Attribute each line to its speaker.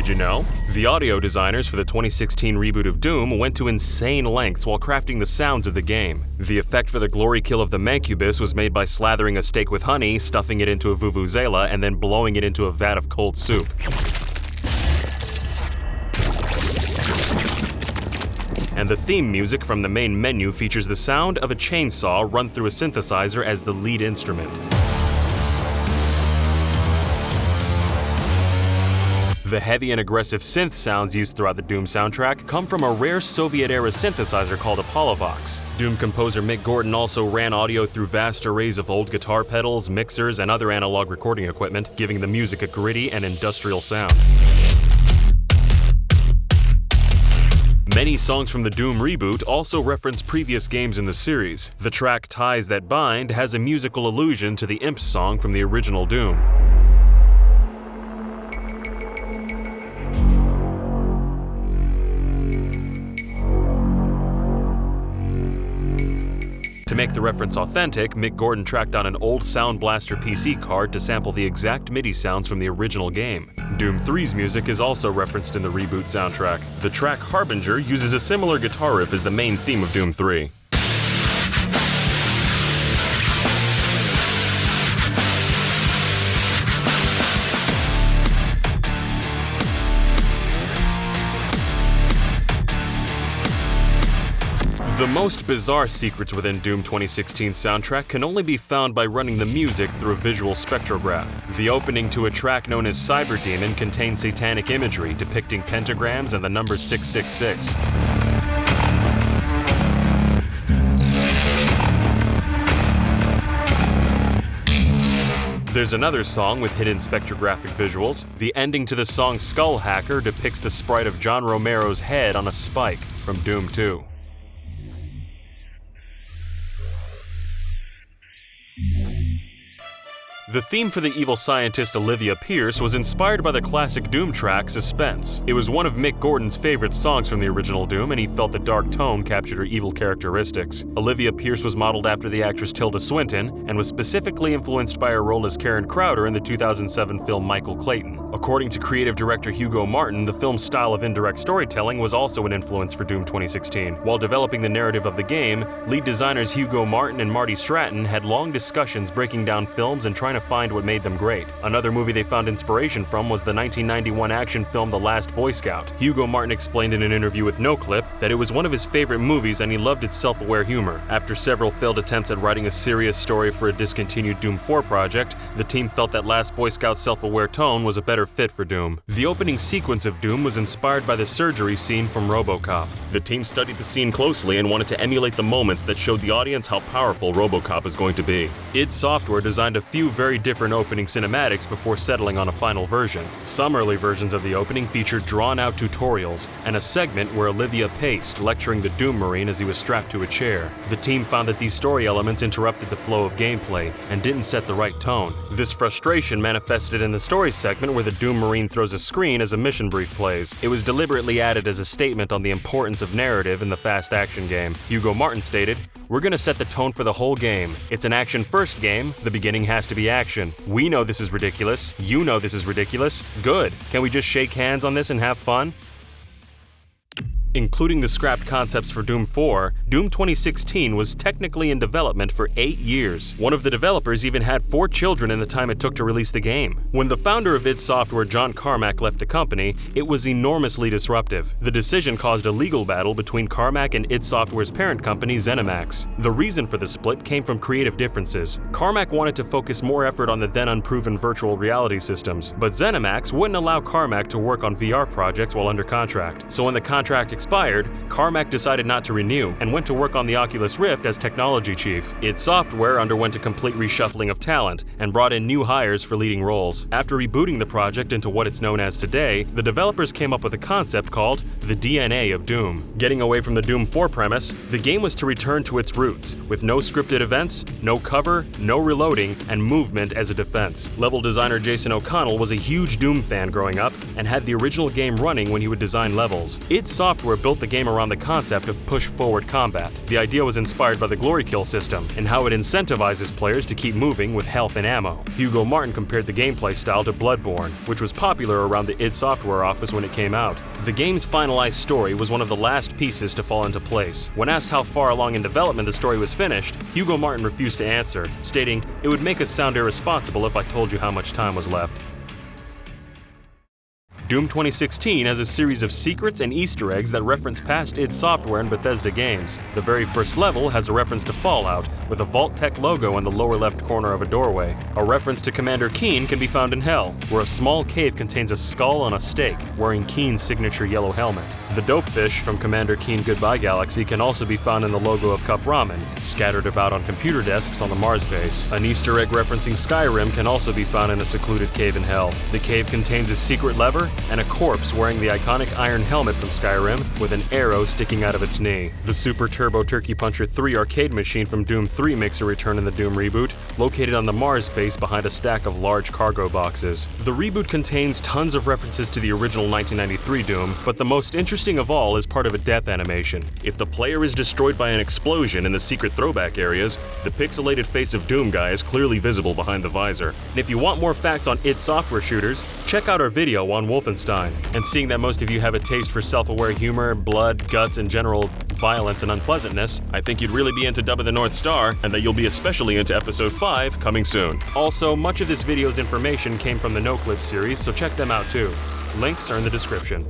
Speaker 1: Did you know? The audio designers for the 2016 reboot of Doom went to insane lengths while crafting the sounds of the game. The effect for the glory kill of the Mancubus was made by slathering a steak with honey, stuffing it into a vuvuzela, and then blowing it into a vat of cold soup. And the theme music from the main menu features the sound of a chainsaw run through a synthesizer as the lead instrument. The heavy and aggressive synth sounds used throughout the Doom soundtrack come from a rare Soviet-era synthesizer called a Polyvox. Doom composer Mick Gordon also ran audio through vast arrays of old guitar pedals, mixers, and other analog recording equipment, giving the music a gritty and industrial sound. Many songs from the Doom reboot also reference previous games in the series. The track Ties That Bind has a musical allusion to the Imps song from the original Doom. To make the reference authentic, Mick Gordon tracked down an old Sound Blaster PC card to sample the exact MIDI sounds from the original game. Doom 3's music is also referenced in the reboot soundtrack. The track Harbinger uses a similar guitar riff as the main theme of Doom 3. The most bizarre secrets within Doom 2016's soundtrack can only be found by running the music through a visual spectrograph. The opening to a track known as Cyber Demon contains satanic imagery depicting pentagrams and the number 666. There's another song with hidden spectrographic visuals. The ending to the song Skull Hacker depicts the sprite of John Romero's head on a spike from Doom 2. The theme for the evil scientist Olivia Pierce was inspired by the classic Doom track Suspense. It was one of Mick Gordon's favorite songs from the original Doom, and he felt the dark tone captured her evil characteristics. Olivia Pierce was modeled after the actress Tilda Swinton, and was specifically influenced by her role as Karen Crowder in the 2007 film Michael Clayton. According to creative director Hugo Martin, the film's style of indirect storytelling was also an influence for Doom 2016. While developing the narrative of the game, lead designers Hugo Martin and Marty Stratton had long discussions breaking down films and trying to find what made them great. Another movie they found inspiration from was the 1991 action film The Last Boy Scout. Hugo Martin explained in an interview with NoClip that it was one of his favorite movies and he loved its self-aware humor. After several failed attempts at writing a serious story for a discontinued Doom 4 project, the team felt that Last Boy Scout's self-aware tone was a better fit for Doom. The opening sequence of Doom was inspired by the surgery scene from RoboCop. The team studied the scene closely and wanted to emulate the moments that showed the audience how powerful RoboCop is going to be. id Software designed a few very different opening cinematics before settling on a final version. Some early versions of the opening featured drawn-out tutorials and a segment where Olivia paced, lecturing the Doom Marine as he was strapped to a chair. The team found that these story elements interrupted the flow of gameplay and didn't set the right tone. This frustration manifested in the story segment where the Doom Marine throws a screen as a mission brief plays. It was deliberately added as a statement on the importance of narrative in the fast action game. Hugo Martin stated, "We're gonna set the tone for the whole game. It's an action-first game, the beginning has to be action. We know this is ridiculous, you know this is ridiculous. Good. Can we just shake hands on this and have fun?" Including the scrapped concepts for Doom 4, Doom 2016 was technically in development for 8 years. One of the developers even had 4 children in the time it took to release the game. When the founder of id Software, John Carmack, left the company, it was enormously disruptive. The decision caused a legal battle between Carmack and id Software's parent company, ZeniMax. The reason for the split came from creative differences. Carmack wanted to focus more effort on the then unproven virtual reality systems, but ZeniMax wouldn't allow Carmack to work on VR projects while under contract. So when the contract expired, Carmack decided not to renew and went to work on the Oculus Rift as technology chief. id Software underwent a complete reshuffling of talent and brought in new hires for leading roles. After rebooting the project into what it's known as today, the developers came up with a concept called the DNA of Doom. Getting away from the Doom 4 premise, the game was to return to its roots, with no scripted events, no cover, no reloading, and movement as a defense. Level designer Jason O'Connell was a huge Doom fan growing up and had the original game running when he would design levels. id Software software built the game around the concept of push-forward combat. The idea was inspired by the glory kill system and how it incentivizes players to keep moving with health and ammo. Hugo Martin compared the gameplay style to Bloodborne, which was popular around the id Software office when it came out. The game's finalized story was one of the last pieces to fall into place. When asked how far along in development the story was finished, Hugo Martin refused to answer, stating, "It would make us sound irresponsible if I told you how much time was left." Doom 2016 has a series of secrets and Easter eggs that reference past id Software and Bethesda games. The very first level has a reference to Fallout, with a Vault Tech logo in the lower left corner of a doorway. A reference to Commander Keen can be found in Hell, where a small cave contains a skull on a stake, wearing Keen's signature yellow helmet. The Dopefish from Commander Keen Goodbye Galaxy can also be found in the logo of Cup Ramen, scattered about on computer desks on the Mars base. An Easter egg referencing Skyrim can also be found in a secluded cave in Hell. The cave contains a secret lever and a corpse wearing the iconic iron helmet from Skyrim with an arrow sticking out of its knee. The Super Turbo Turkey Puncher 3 arcade machine from Doom 3 makes a return in the Doom reboot, located on the Mars base behind a stack of large cargo boxes. The reboot contains tons of references to the original 1993 Doom, but the most interesting of all is part of a death animation. If the player is destroyed by an explosion in the secret throwback areas, the pixelated face of Doom Guy is clearly visible behind the visor. And if you want more facts on id Software shooters, check out our video on Wolfenstein. And seeing that most of you have a taste for self-aware humor, blood, guts, and general violence and unpleasantness, I think you'd really be into Dub of the North Star, and that you'll be especially into Episode 5 coming soon. Also, much of this video's information came from the NoClip series, so check them out too. Links are in the description.